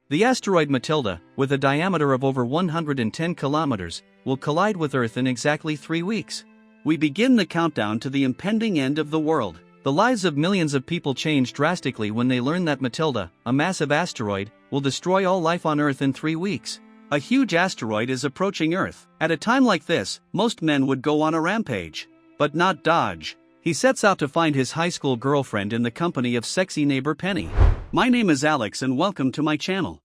The asteroid Matilda, with a diameter of over 110 kilometers, will collide with Earth in exactly 3 weeks. We begin the countdown to the impending end of the world. The lives of millions of people change drastically when they learn that Matilda, a massive asteroid, will destroy all life on Earth in 3 weeks. A huge asteroid is approaching Earth. At a time like this, most men would go on a rampage. But not Dodge. He sets out to find his high school girlfriend in the company of sexy neighbor Penny. My name is Alex and welcome to my channel.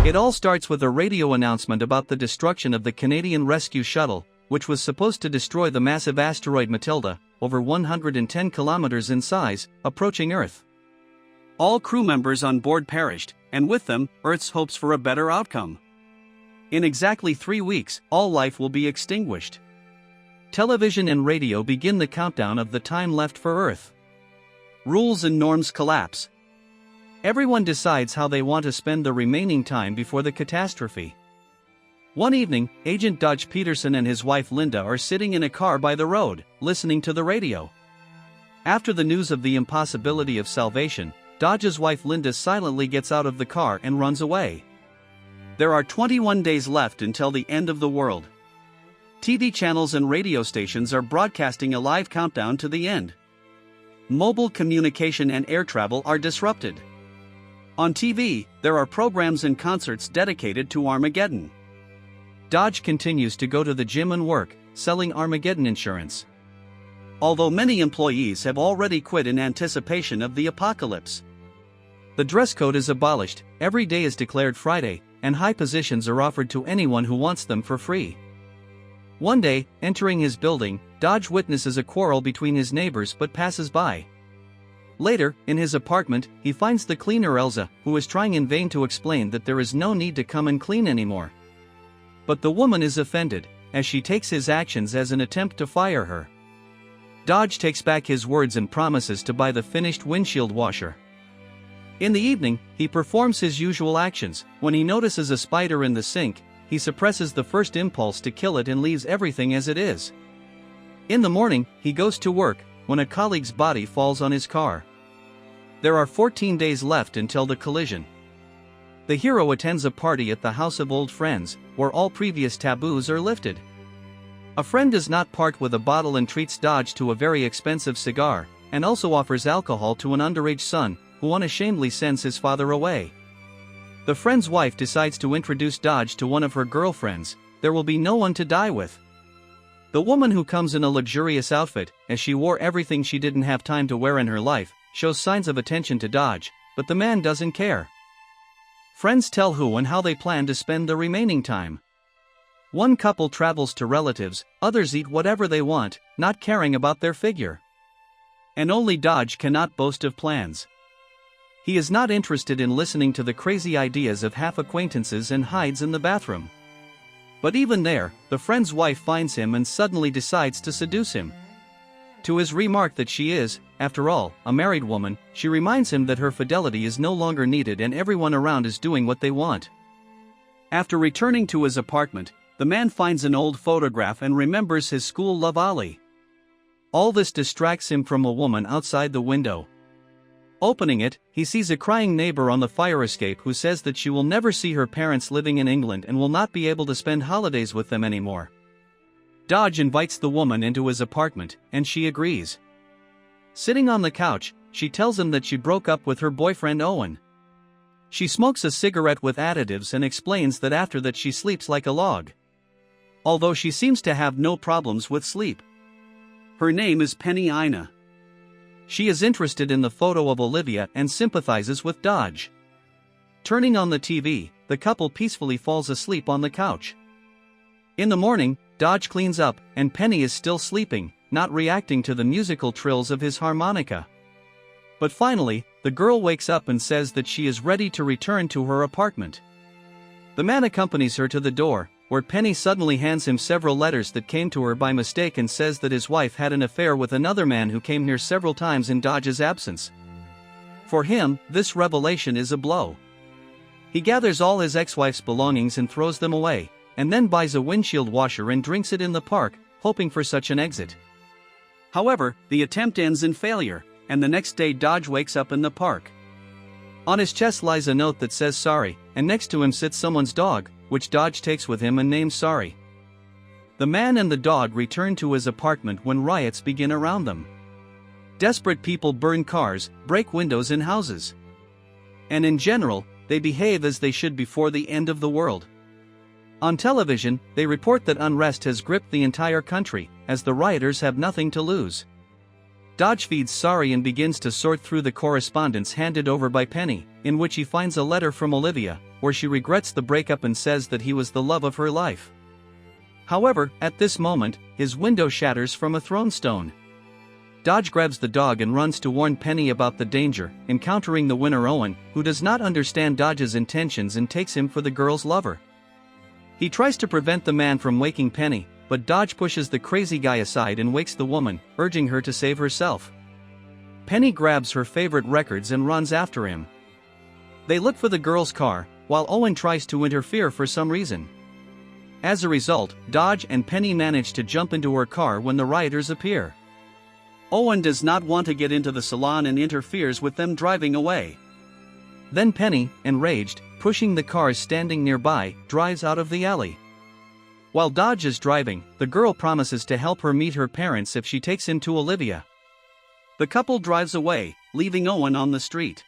It all starts with a radio announcement about the destruction of the Canadian Rescue Shuttle, which was supposed to destroy the massive asteroid Matilda, over 110 kilometers in size, approaching Earth. All crew members on board perished, and with them, Earth's hopes for a better outcome. In exactly 3 weeks, all life will be extinguished. Television and radio begin the countdown of the time left for Earth. Rules and norms collapse. Everyone decides how they want to spend the remaining time before the catastrophe. One evening, Agent Dodge Peterson and his wife Linda are sitting in a car by the road, listening to the radio. After the news of the impossibility of salvation, Dodge's wife Linda silently gets out of the car and runs away. There are 21 days left until the end of the world. TV channels and radio stations are broadcasting a live countdown to the end. Mobile communication and air travel are disrupted. On TV, there are programs and concerts dedicated to Armageddon. Dodge continues to go to the gym and work, selling Armageddon insurance. Although many employees have already quit in anticipation of the apocalypse. The dress code is abolished, every day is declared Friday, and high positions are offered to anyone who wants them for free. One day, entering his building, Dodge witnesses a quarrel between his neighbors but passes by. Later, in his apartment, he finds the cleaner Elza, who is trying in vain to explain that there is no need to come and clean anymore. But the woman is offended, as she takes his actions as an attempt to fire her. Dodge takes back his words and promises to buy the finished windshield washer. In the evening, he performs his usual actions. When he notices a spider in the sink, he suppresses the first impulse to kill it and leaves everything as it is. In the morning, he goes to work, when a colleague's body falls on his car. There are 14 days left until the collision. The hero attends a party at the house of old friends, where all previous taboos are lifted. A friend does not part with a bottle and treats Dodge to a very expensive cigar, and also offers alcohol to an underage son, who unashamedly sends his father away. The friend's wife decides to introduce Dodge to one of her girlfriends. There will be no one to die with. The woman, who comes in a luxurious outfit, as she wore everything she didn't have time to wear in her life, shows signs of attention to Dodge, but the man doesn't care. Friends tell who and how they plan to spend the remaining time. One couple travels to relatives, others eat whatever they want, not caring about their figure. And only Dodge cannot boast of plans. He is not interested in listening to the crazy ideas of half-acquaintances and hides in the bathroom. But even there, the friend's wife finds him and suddenly decides to seduce him. To his remark that she is, after all, a married woman, she reminds him that her fidelity is no longer needed and everyone around is doing what they want. After returning to his apartment, the man finds an old photograph and remembers his school love Ali. All this distracts him from a woman outside the window. Opening it, he sees a crying neighbor on the fire escape who says that she will never see her parents living in England and will not be able to spend holidays with them anymore. Dodge invites the woman into his apartment, and she agrees. Sitting on the couch, she tells him that she broke up with her boyfriend Owen. She smokes a cigarette with additives and explains that after that she sleeps like a log. Although she seems to have no problems with sleep. Her name is Penny Ina. She is interested in the photo of Olivia and sympathizes with Dodge. Turning on the TV, the couple peacefully falls asleep on the couch. In the morning, Dodge cleans up, and Penny is still sleeping, not reacting to the musical trills of his harmonica. But finally, the girl wakes up and says that she is ready to return to her apartment. The man accompanies her to the door, where Penny suddenly hands him several letters that came to her by mistake and says that his wife had an affair with another man who came here several times in Dodge's absence. For him, this revelation is a blow. He gathers all his ex-wife's belongings and throws them away, and then buys a windshield washer and drinks it in the park, hoping for such an exit. However, the attempt ends in failure. and the next day Dodge wakes up in the park. On his chest lies a note that says sorry, and next to him sits someone's dog, which Dodge takes with him and names Sorry. The man and the dog return to his apartment when riots begin around them. Desperate people burn cars, break windows in houses. And in general, they behave as they should before the end of the world. On television, they report that unrest has gripped the entire country, as the rioters have nothing to lose. Dodge feeds Sorry and begins to sort through the correspondence handed over by Penny, in which he finds a letter from Olivia, where she regrets the breakup and says that he was the love of her life. However, at this moment, his window shatters from a thrown stone. Dodge grabs the dog and runs to warn Penny about the danger, encountering the winner Owen, who does not understand Dodge's intentions and takes him for the girl's lover. He tries to prevent the man from waking Penny, but Dodge pushes the crazy guy aside and wakes the woman, urging her to save herself. Penny grabs her favorite records and runs after him. They look for the girl's car, while Owen tries to interfere for some reason. As a result, Dodge and Penny manage to jump into her car when the rioters appear. Owen does not want to get into the salon and interferes with them driving away. Then Penny, enraged, pushing the cars standing nearby, drives out of the alley. While Dodge is driving, the girl promises to help her meet her parents if she takes him to Olivia. The couple drives away, leaving Owen on the street.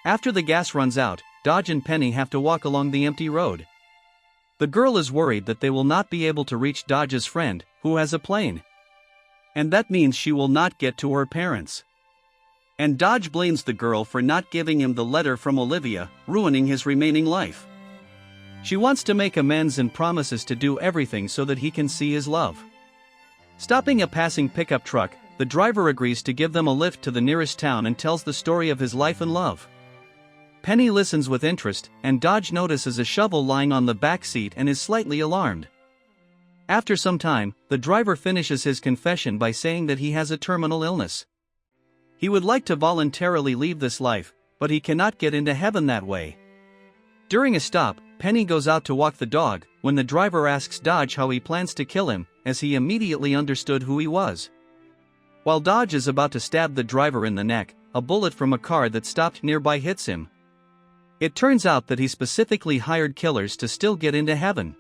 After the gas runs out, Dodge and Penny have to walk along the empty road. The girl is worried that they will not be able to reach Dodge's friend, who has a plane. And that means she will not get to her parents. And Dodge blames the girl for not giving him the letter from Olivia, ruining his remaining life. She wants to make amends and promises to do everything so that he can see his love. Stopping a passing pickup truck, the driver agrees to give them a lift to the nearest town and tells the story of his life and love. Penny listens with interest, and Dodge notices a shovel lying on the back seat and is slightly alarmed. After some time, the driver finishes his confession by saying that he has a terminal illness. He would like to voluntarily leave this life, but he cannot get into heaven that way. During a stop, Penny goes out to walk the dog, when the driver asks Dodge how he plans to kill him, as he immediately understood who he was. While Dodge is about to stab the driver in the neck, a bullet from a car that stopped nearby hits him. It turns out that he specifically hired killers to still get into heaven.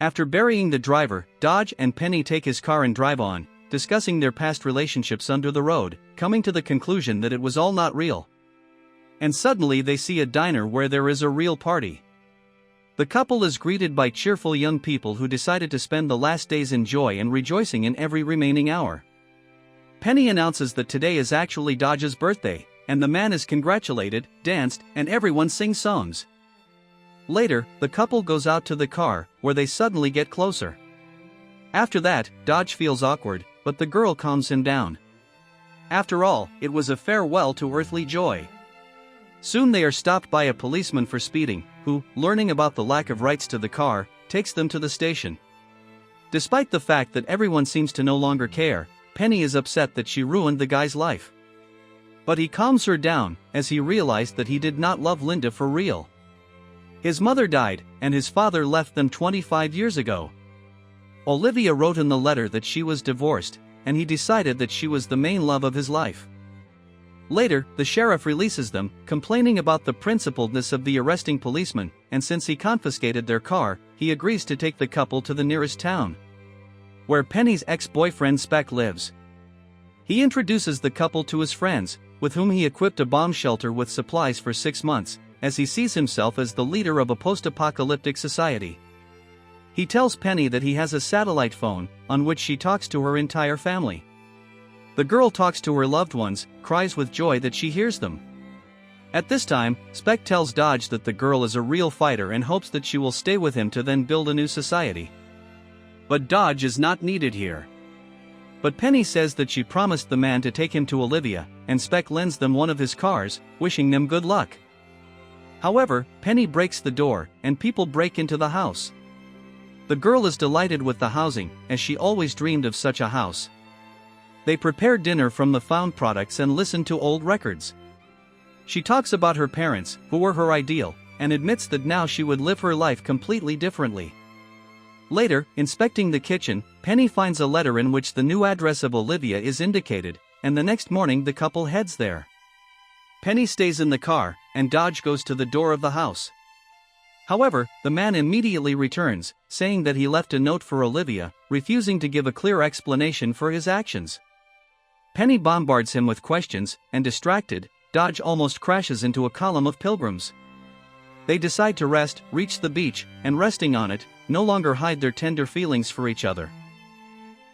After burying the driver, Dodge and Penny take his car and drive on, discussing their past relationships under the road, coming to the conclusion that it was all not real. And suddenly they see a diner where there is a real party. The couple is greeted by cheerful young people who decided to spend the last days in joy and rejoicing in every remaining hour. Penny announces that today is actually Dodge's birthday, and the man is congratulated, danced, and everyone sings songs. Later, the couple goes out to the car, where they suddenly get closer. After that, Dodge feels awkward, but the girl calms him down. After all, it was a farewell to earthly joy. Soon they are stopped by a policeman for speeding, who, learning about the lack of rights to the car, takes them to the station. Despite the fact that everyone seems to no longer care, Penny is upset that she ruined the guy's life. But he calms her down, as he realized that he did not love Linda for real. His mother died, and his father left them 25 years ago. Olivia wrote in the letter that she was divorced, and he decided that she was the main love of his life. Later, the sheriff releases them, complaining about the principledness of the arresting policeman, and since he confiscated their car, he agrees to take the couple to the nearest town, where Penny's ex-boyfriend Speck lives. He introduces the couple to his friends, with whom he equipped a bomb shelter with supplies for 6 months, as he sees himself as the leader of a post-apocalyptic society. He tells Penny that he has a satellite phone, on which she talks to her entire family. The girl talks to her loved ones, cries with joy that she hears them. At this time, Speck tells Dodge that the girl is a real fighter and hopes that she will stay with him to then build a new society. But Dodge is not needed here. But Penny says that she promised the man to take him to Olivia, and Speck lends them one of his cars, wishing them good luck. However, Penny breaks the door, and people break into the house. The girl is delighted with the housing, as she always dreamed of such a house. They prepare dinner from the found products and listen to old records. She talks about her parents, who were her ideal, and admits that now she would live her life completely differently. Later, inspecting the kitchen, Penny finds a letter in which the new address of Olivia is indicated, and the next morning the couple heads there. Penny stays in the car, and Dodge goes to the door of the house. However, the man immediately returns, saying that he left a note for Olivia, refusing to give a clear explanation for his actions. Penny bombards him with questions, and distracted, Dodge almost crashes into a column of pilgrims. They decide to rest, reach the beach, and resting on it, no longer hide their tender feelings for each other.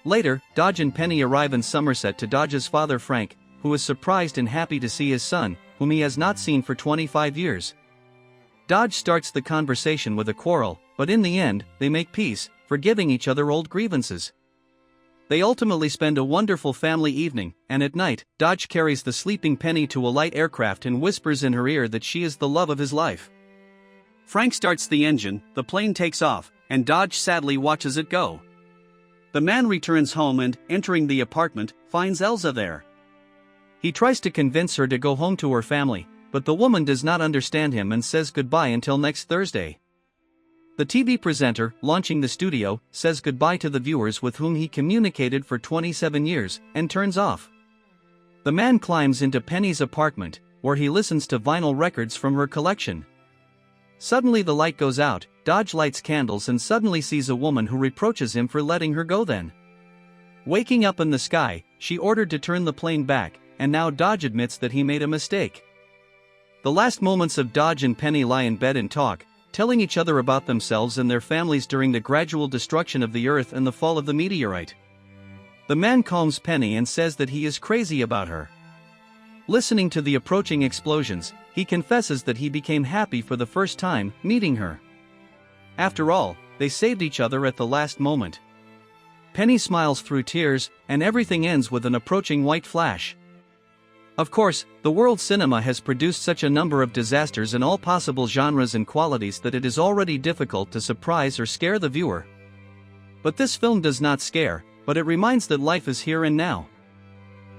Later, Dodge and Penny arrive in Somerset to Dodge's father Frank, who is surprised and happy to see his son, whom he has not seen for 25 years. Dodge starts the conversation with a quarrel, but in the end, they make peace, forgiving each other old grievances. They ultimately spend a wonderful family evening, and at night, Dodge carries the sleeping Penny to a light aircraft and whispers in her ear that she is the love of his life. Frank starts the engine, the plane takes off, and Dodge sadly watches it go. The man returns home and, entering the apartment, finds Elsa there. He tries to convince her to go home to her family, but the woman does not understand him and says goodbye until next Thursday. The TV presenter, launching the studio, says goodbye to the viewers with whom he communicated for 27 years, and turns off. The man climbs into Penny's apartment, where he listens to vinyl records from her collection. Suddenly the light goes out, Dodge lights candles and suddenly sees a woman who reproaches him for letting her go then. Waking up in the sky, she ordered to turn the plane back, and now Dodge admits that he made a mistake. The last moments of Dodge and Penny lie in bed and talk, telling each other about themselves and their families during the gradual destruction of the Earth and the fall of the meteorite. The man calms Penny and says that he is crazy about her. Listening to the approaching explosions, he confesses that he became happy for the first time, meeting her. After all, they saved each other at the last moment. Penny smiles through tears, and everything ends with an approaching white flash. Of course, the world cinema has produced such a number of disasters in all possible genres and qualities that it is already difficult to surprise or scare the viewer. But this film does not scare, but it reminds that life is here and now.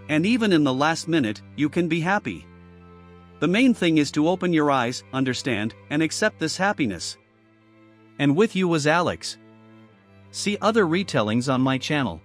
And even in the last minute, you can be happy. The main thing is to open your eyes, understand, and accept this happiness. And with you was Alex. See other retellings on my channel.